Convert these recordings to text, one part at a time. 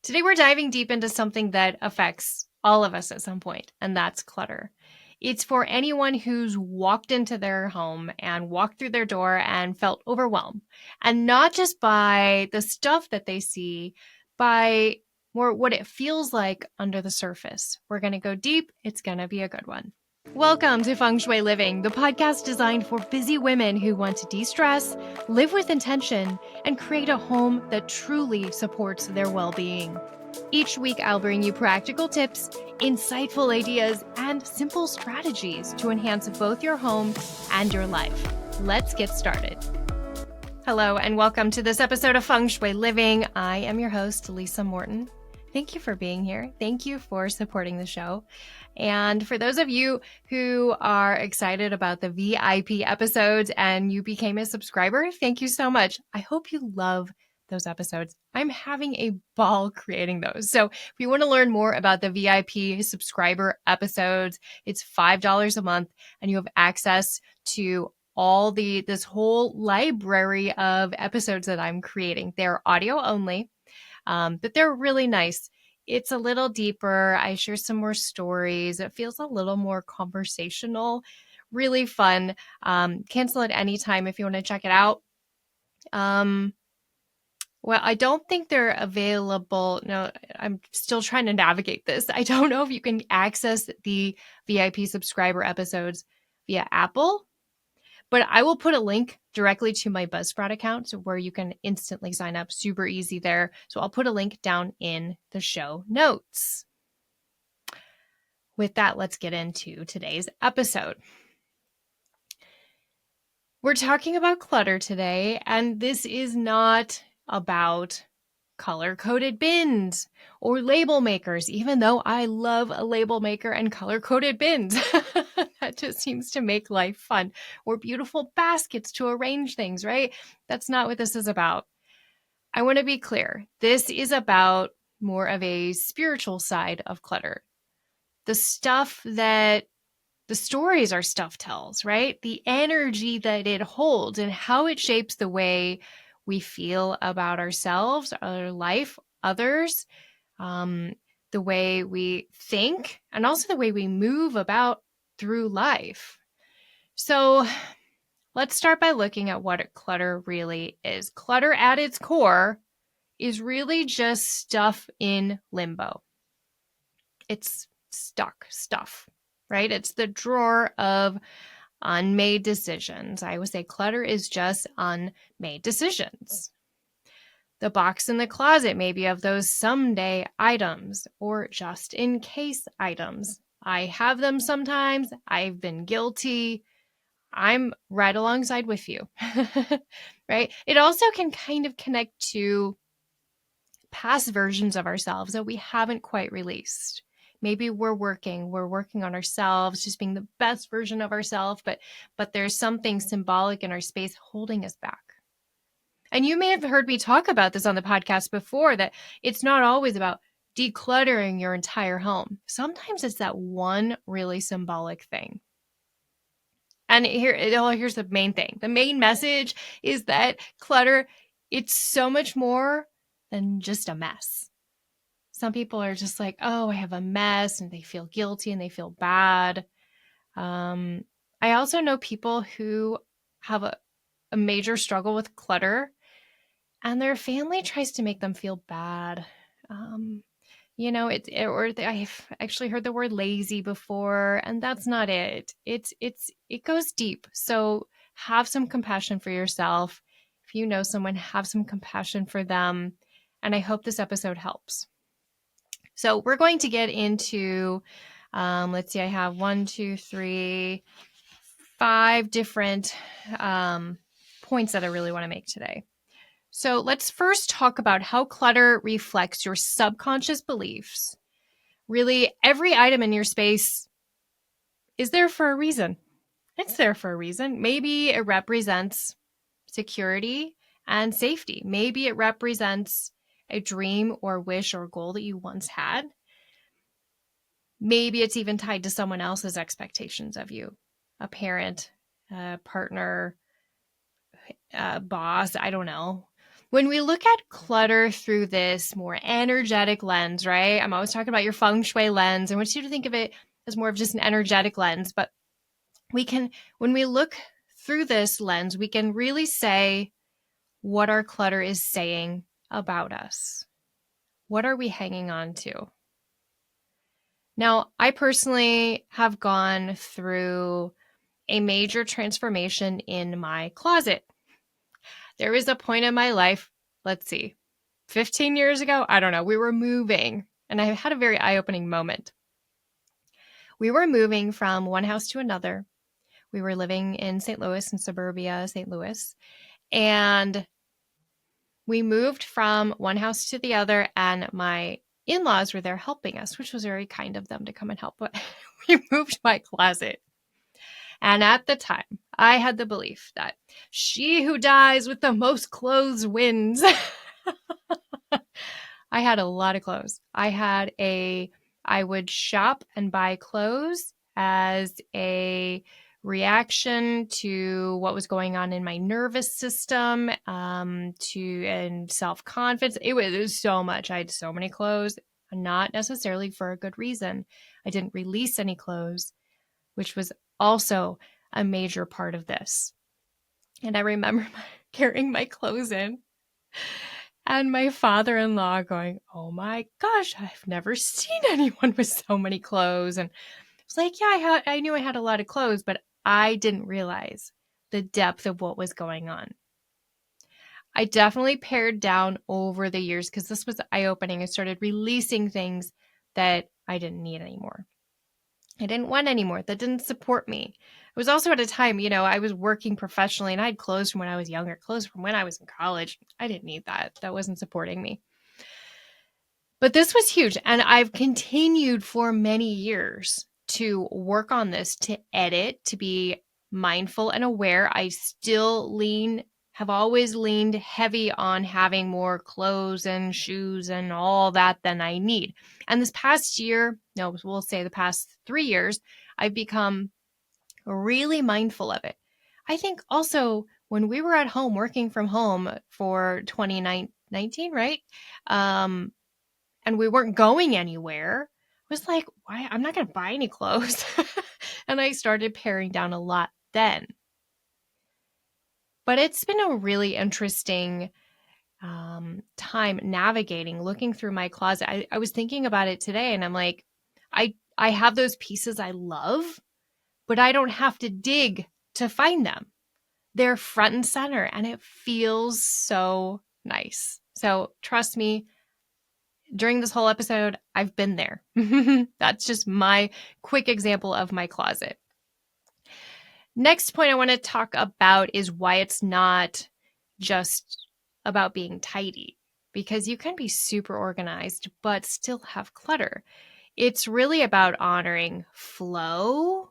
Today we're diving deep into something that affects all of us at some point, and that's clutter. It's for anyone who's walked into their home and walked through their door and felt overwhelmed. And not just by the stuff that they see, by more what it feels like under the surface. We're going to go deep. It's going to be a good one. Welcome to Feng Shui Living, the podcast designed for busy women who want to de-stress, live with intention, and create a home that truly supports their well-being. Each week, I'll bring you practical tips, insightful ideas, and simple strategies to enhance both your home and your life. Let's get started. Hello, and welcome to this episode of Feng Shui Living. I am your host, Lisa Morton. Thank you for being here. Thank you for supporting the show. And for those of you who are excited about the VIP episodes and you became a subscriber, thank you so much. I hope you love those episodes. I'm having a ball creating those. So if you want to learn more about the VIP subscriber episodes, it's $5 a month and you have access to all this whole library of episodes that I'm creating. They're audio only. But they're really nice. It's a little deeper. I share some more stories. It feels a little more conversational, really fun. Cancel at any time if you want to check it out. Well, I don't think they're available. No, I'm still trying to navigate this. I don't know if you can access the VIP subscriber episodes via Apple. But I will put a link directly to my Buzzsprout account where you can instantly sign up. Super easy there. So I'll put a link down in the show notes. With that, let's get into today's episode. We're talking about clutter today, and this is not about color-coded bins or label makers, even though I love a label maker and color-coded bins. That just seems to make life fun. Or beautiful baskets to arrange things, right? That's not what this is about. I want to be clear. This is about more of a spiritual side of clutter. The stories our stuff tells, right? The energy that it holds and how it shapes the way we feel about ourselves, our life, others, the way we think, and also the way we move about through life. So let's start by looking at what clutter really is. Clutter at its core is really just stuff in limbo. It's stuck stuff, right? It's the drawer of unmade decisions. I always say clutter is just unmade decisions. The box in the closet maybe of those someday items or just in case items. I have them sometimes. I've been guilty. I'm right alongside with you, right? It also can kind of connect to past versions of ourselves that we haven't quite released. Maybe we're working on ourselves, just being the best version of ourselves, but there's something symbolic in our space holding us back. And you may have heard me talk about this on the podcast before, that it's not always about decluttering your entire home. Sometimes it's that one really symbolic thing. And here's the main thing. The main message is that clutter, it's so much more than just a mess. Some people are just like, oh, I have a mess, and they feel guilty and they feel bad. I also know people who have a major struggle with clutter, and their family tries to make them feel bad. I've actually heard the word lazy before, and that's not it. It goes deep. So have some compassion for yourself. If you know someone, have some compassion for them. And I hope this episode helps. So we're going to get into, let's see, I have 5 different points that I really want to make today. So let's first talk about how clutter reflects your subconscious beliefs. Really, every item in your space is there for a reason. It's there for a reason. Maybe it represents security and safety. Maybe it represents a dream or wish or goal that you once had. Maybe it's even tied to someone else's expectations of you, a parent, a partner, a boss, I don't know. When we look at clutter through this more energetic lens, right? I'm always talking about your Feng Shui lens. I want you to think of it as more of just an energetic lens. But when we look through this lens, we can really say what our clutter is saying about us. What are we hanging on to? Now, I personally have gone through a major transformation in my closet. There was a point in my life, let's see, 15 years ago, I don't know, we were moving, and I had a very eye-opening moment. We were moving from one house to another. We were living in St. Louis, in suburbia, St. Louis, and we moved from one house to the other, and my in-laws were there helping us, which was very kind of them to come and help. But we moved my closet. And at the time, I had the belief that she who dies with the most clothes wins. I had a lot of clothes. I would shop and buy clothes as a reaction to what was going on in my nervous system, and self-confidence. It was so much. I had so many clothes, not necessarily for a good reason. I didn't release any clothes, which was also a major part of this. And I remember carrying my clothes in and my father-in-law going, "Oh my gosh, I've never seen anyone with so many clothes." And I was like, yeah, I knew I had a lot of clothes, but I didn't realize the depth of what was going on. I definitely pared down over the years because this was eye-opening. I started releasing things that I didn't need anymore. I didn't want anymore. That didn't support me. It was also at a time, I was working professionally and I had clothes from when I was younger, clothes from when I was in college. I didn't need that. That wasn't supporting me. But this was huge. And I've continued for many years to work on this, to edit, to be mindful and aware. I still have always leaned heavy on having more clothes and shoes and all that than I need. And this past year, no, we'll say the past 3 years, I've become really mindful of it. I think also when we were at home working from home for 2019, right? And we weren't going anywhere, I was like, why? I'm not going to buy any clothes. And I started paring down a lot then. But it's been a really interesting time navigating, looking through my closet. I was thinking about it today and I'm like, I have those pieces I love, but I don't have to dig to find them. They're front and center and it feels so nice. So trust me, during this whole episode, I've been there. That's just my quick example of my closet. Next point I want to talk about is why it's not just about being tidy, because you can be super organized but still have clutter. It's really about honoring flow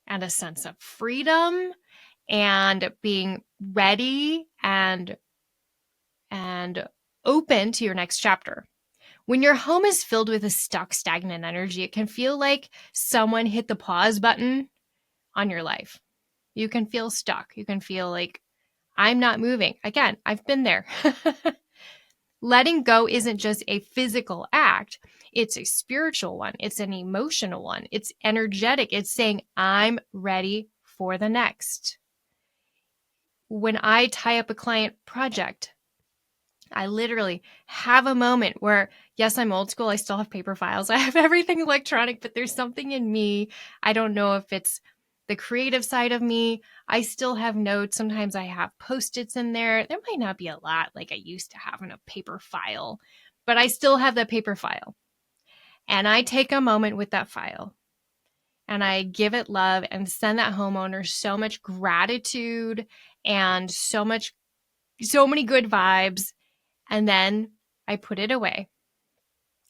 and a sense of freedom and being ready and open to your next chapter. When your home is filled with a stuck, stagnant energy, it can feel like someone hit the pause button on your life. You can feel stuck. You can feel like, I'm not moving. Again, I've been there. Letting go isn't just a physical act. It's a spiritual one. It's an emotional one. It's energetic. It's saying, I'm ready for the next. When I tie up a client project, I literally have a moment where, yes, I'm old school. I still have paper files. I have everything electronic, but there's something in me. I don't know if it's the creative side of me. I still have notes. Sometimes I have Post-its in there. There might not be a lot like I used to have in a paper file, but I still have that paper file. And I take a moment with that file and I give it love and send that homeowner so much gratitude and so many good vibes. And then I put it away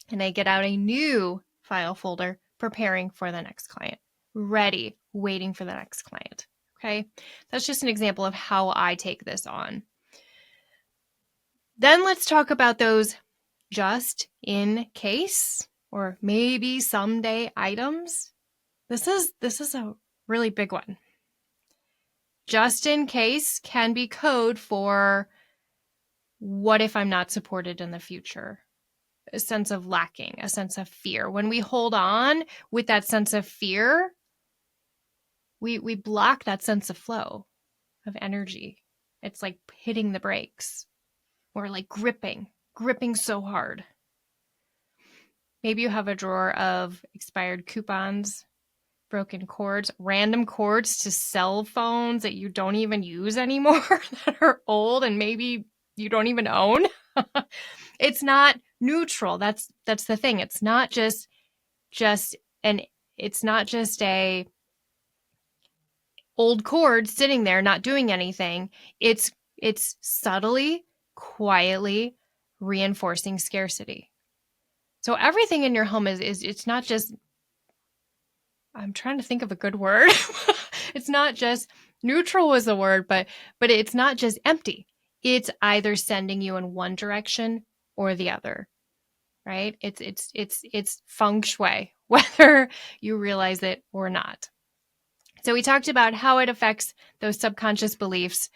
and I get out a new file folder preparing for the next client, ready, waiting for the next client. Okay. That's just an example of how I take this on. Then let's talk about those just in case or maybe someday items. This is a really big one. Just in case can be code for What if I'm not supported in the future? A sense of lacking, a sense of fear. When we hold on with that sense of fear, we block that sense of flow, of energy. It's like hitting the brakes or like gripping so hard. Maybe you have a drawer of expired coupons, broken cords, random cords to cell phones that you don't even use anymore that are old and maybe you don't even own. It's not neutral. That's the thing. It's not just an it's not just a old cord sitting there not doing anything. It's subtly, quietly reinforcing scarcity. So everything in your home is it's not just, I'm trying to think of a good word. It's not just, neutral was the word, but it's not just empty. It's either sending you in one direction or the other, right? It's feng shui, whether you realize it or not. So we talked about how it affects those subconscious beliefs,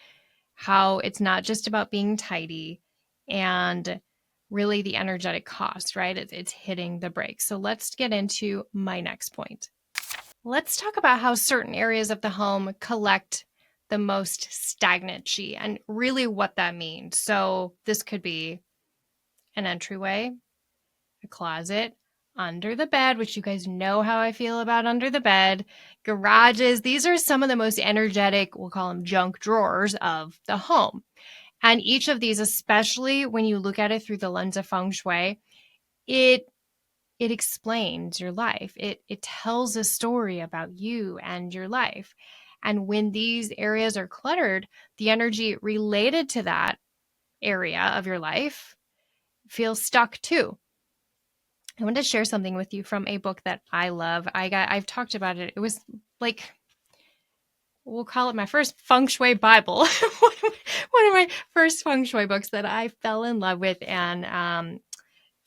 how it's not just about being tidy, and really the energetic cost, right? It's hitting the brakes. So let's get into my next point. Let's talk about how certain areas of the home collect the most stagnant chi and really what that means. So this could be an entryway, a closet, under the bed, which you guys know how I feel about under the bed, garages. These are some of the most energetic, we'll call them junk drawers of the home. And each of these, especially when you look at it through the lens of feng shui, it explains your life. It tells a story about you and your life. And when these areas are cluttered, the energy related to that area of your life feels stuck too. I want to share something with you from a book that I love. I've talked about it. It was like, we'll call it my first feng shui Bible. One of my first feng shui books that I fell in love with. And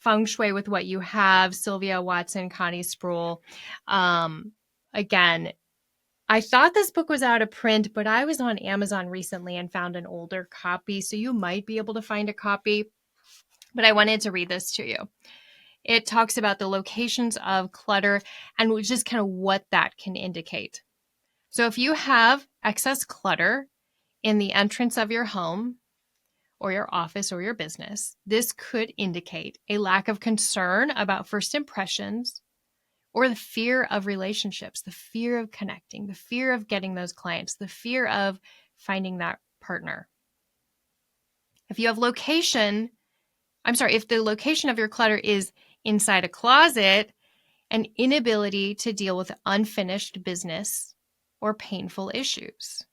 Feng Shui with What You Have, Sylvia Watson, Connie Sproul. Again, I thought this book was out of print, but I was on Amazon recently and found an older copy. So you might be able to find a copy, but I wanted to read this to you. It talks about the locations of clutter and just kind of what that can indicate. So if you have excess clutter in the entrance of your home or your office or your business, this could indicate a lack of concern about first impressions or the fear of relationships, the fear of connecting, the fear of getting those clients, the fear of finding that partner. If you have if the location of your clutter is inside a closet, an inability to deal with unfinished business or painful issues.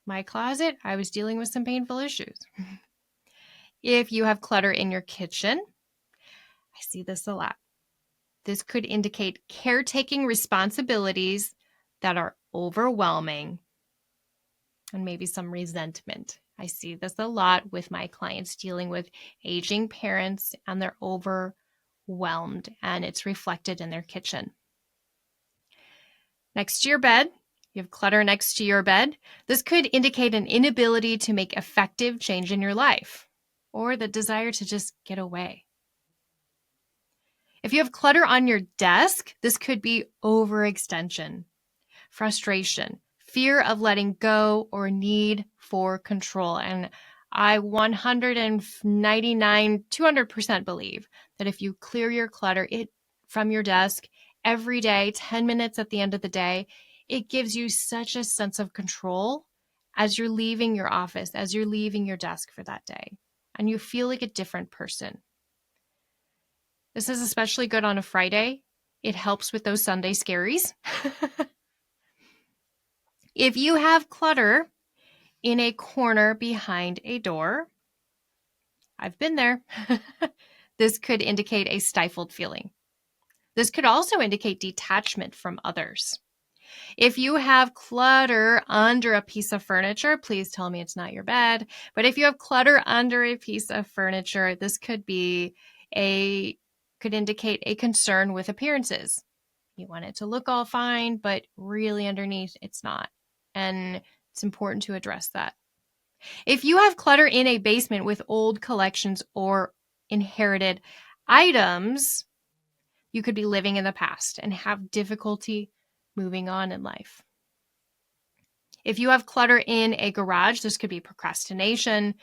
My closet, I was dealing with some painful issues. If you have clutter in your kitchen, I see this a lot. This could indicate caretaking responsibilities that are overwhelming and maybe some resentment. I see this a lot with my clients dealing with aging parents and they're overwhelmed and it's reflected in their kitchen. Next to your bed, you have clutter next to your bed. This could indicate an inability to make effective change in your life or the desire to just get away. If you have clutter on your desk, this could be overextension, frustration, fear of letting go, or need for control. And I 199, 200% believe that if you clear your clutter from your desk every day, 10 minutes at the end of the day, it gives you such a sense of control as you're leaving your office, as you're leaving your desk for that day. And you feel like a different person. This is especially good on a Friday. It helps with those Sunday scaries. If you have clutter in a corner behind a door, I've been there. This could indicate a stifled feeling. This could also indicate detachment from others. If you have clutter under a piece of furniture, please tell me it's not your bed. But if you have clutter under a piece of furniture, this could indicate a concern with appearances. You want it to look all fine, but really underneath it's not. And it's important to address that. If you have clutter in a basement with old collections or inherited items, you could be living in the past and have difficulty moving on in life. If you have clutter in a garage, this could be procrastination,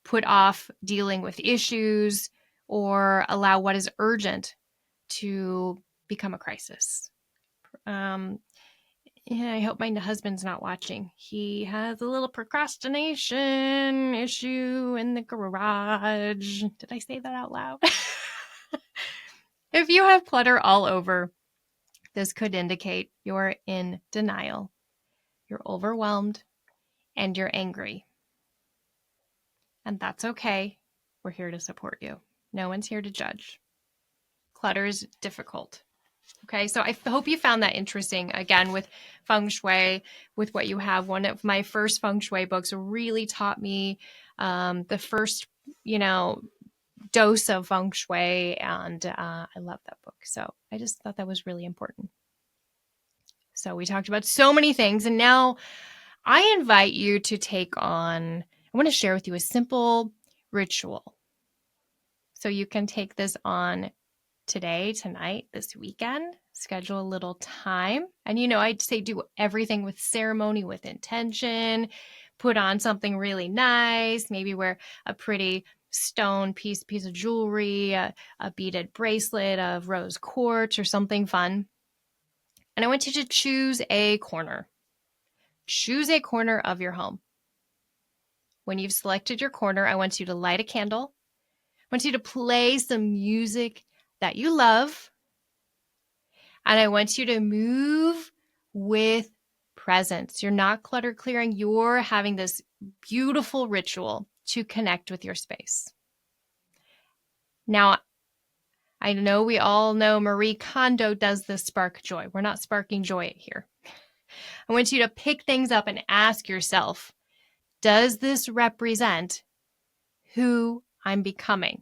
put off dealing with issues, or allow what is urgent to become a crisis. Yeah, I hope my husband's not watching. He has a little procrastination issue in the garage. Did I say that out loud? If you have clutter all over, this could indicate you're in denial, you're overwhelmed, and you're angry. And that's okay. We're here to support you. No one's here to judge. Clutter is difficult. Okay, so I hope you found that interesting. Again, with Feng Shui, with what you have. One of my first Feng Shui books really taught me the first, dose of Feng Shui, and I love that book. So I just thought that was really important. So we talked about so many things, and now I invite you to take on, I want to share with you a simple ritual. So you can take this on today, tonight, this weekend, schedule a little time. And, I'd say do everything with ceremony, with intention, put on something really nice, maybe wear a pretty stone piece of jewelry, a beaded bracelet of rose quartz or something fun. And I want you to choose a corner. Choose a corner of your home. When you've selected your corner, I want you to light a candle. I want you to play some music that you love. And I want you to move with presence. You're not clutter clearing. You're having this beautiful ritual to connect with your space. Now, I know we all know Marie Kondo does the spark joy. We're not sparking joy here. I want you to pick things up and ask yourself, does this represent who I'm becoming?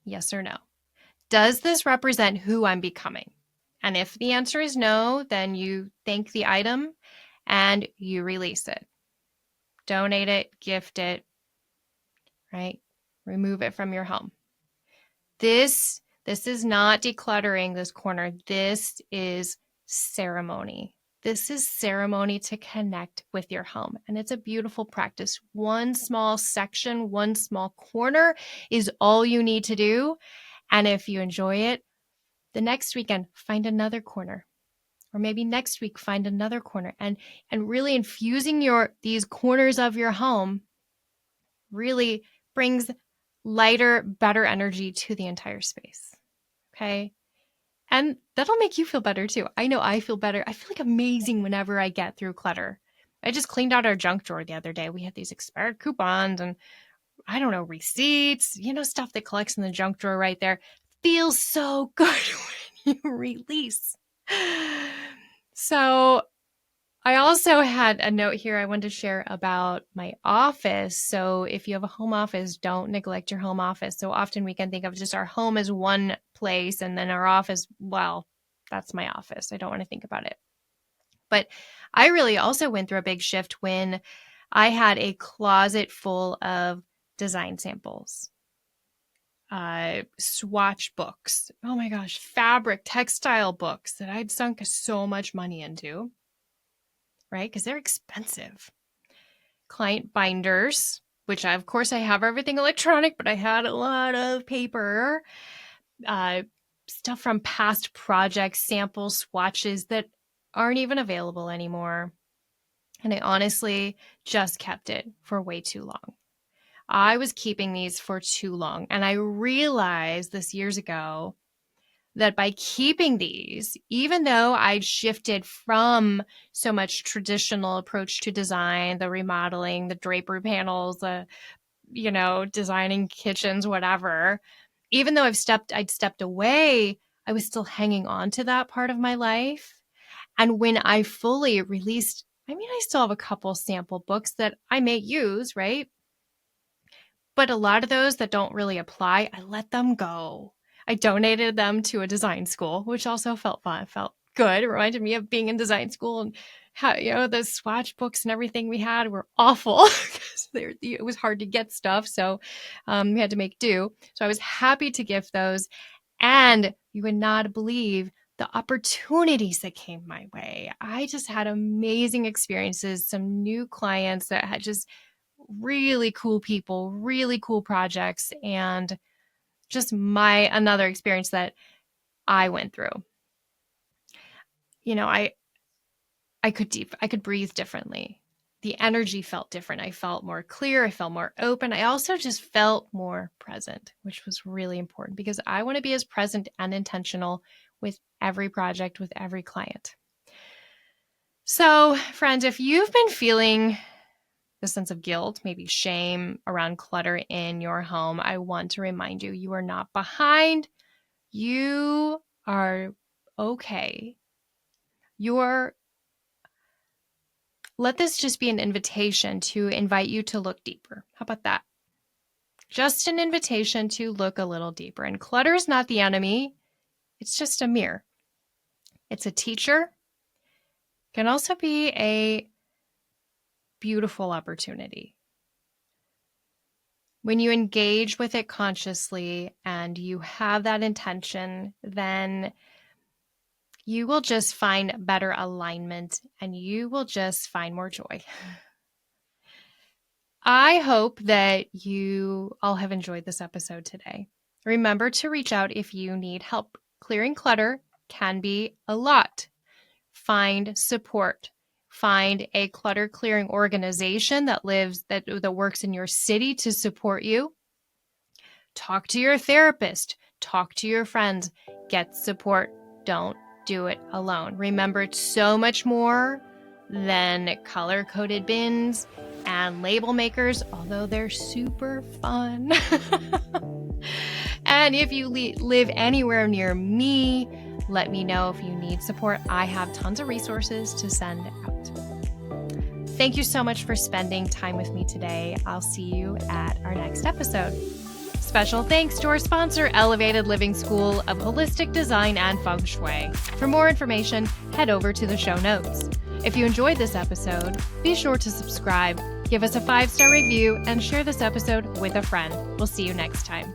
Yes or no? Does this represent who I'm becoming? And if the answer is no, then you thank the item and you release it. Donate it, gift it, right? Remove it from your home. This is not decluttering this corner. This is ceremony. This is ceremony to connect with your home. And it's a beautiful practice. One small section, one small corner is all you need to do. And if you enjoy it, the next weekend, find another corner. Or maybe next week, find another corner. And really infusing these corners of your home really brings lighter, better energy to the entire space. Okay? And that'll make you feel better too. I know I feel better. I feel like amazing whenever I get through clutter. I just cleaned out our junk drawer the other day. We had these expired coupons and receipts, stuff that collects in the junk drawer right there. Feels so good when you release. So I also had a note here I wanted to share about my office. So if you have a home office, don't neglect your home office. So often we can think of just our home as one place and then our office, well, that's my office. I don't want to think about it. But I really also went through a big shift when I had a closet full of design samples, swatch books. Oh my gosh, fabric, textile books that I'd sunk so much money into, right? Because they're expensive. Client binders, which of course I have everything electronic, but I had a lot of paper, stuff from past projects, samples, swatches that aren't even available anymore. And I honestly just kept it for way too long. I was keeping these for too long. And I realized this years ago that by keeping these, even though I'd shifted from so much traditional approach to design, the remodeling, the drapery panels, designing kitchens, whatever, even though I'd stepped away, I was still hanging on to that part of my life. And when I fully released, I still have a couple sample books that I may use, right? But a lot of those that don't really apply, I let them go. I donated them to a design school, which also felt fun, felt good. It reminded me of being in design school and the swatch books and everything we had were awful because it was hard to get stuff. So we had to make do. So I was happy to gift those. And you would not believe the opportunities that came my way. I just had amazing experiences, some new clients that had just really cool people, really cool projects, and just another experience that I went through. I could breathe differently. The energy felt different. I felt more clear. I felt more open. I also just felt more present, which was really important because I want to be as present and intentional with every project, with every client. So, friends, if you've been feeling the sense of guilt, maybe shame around clutter in your home, I want to remind you, you are not behind. You are okay. Let this just be an invitation to invite you to look deeper. How about that? Just an invitation to look a little deeper. And clutter is not the enemy. It's just a mirror. It's a teacher. It can also be a beautiful opportunity. When you engage with it consciously and you have that intention, then you will just find better alignment and you will just find more joy. I hope that you all have enjoyed this episode today. Remember to reach out if you need help. Clearing clutter can be a lot. Find support. Find a clutter clearing organization that works in your city to support you. Talk to your therapist. Talk to your friends. Get support. Don't do it alone. Remember, it's so much more than color-coded bins and label makers, although they're super fun. And if you live anywhere near me, let me know if you need support. I have tons of resources to send out. Thank you so much for spending time with me today. I'll see you at our next episode. Special thanks to our sponsor, Elevated Living School of Holistic Design and Feng Shui. For more information, head over to the show notes. If you enjoyed this episode, be sure to subscribe, give us a 5-star review, and share this episode with a friend. We'll see you next time.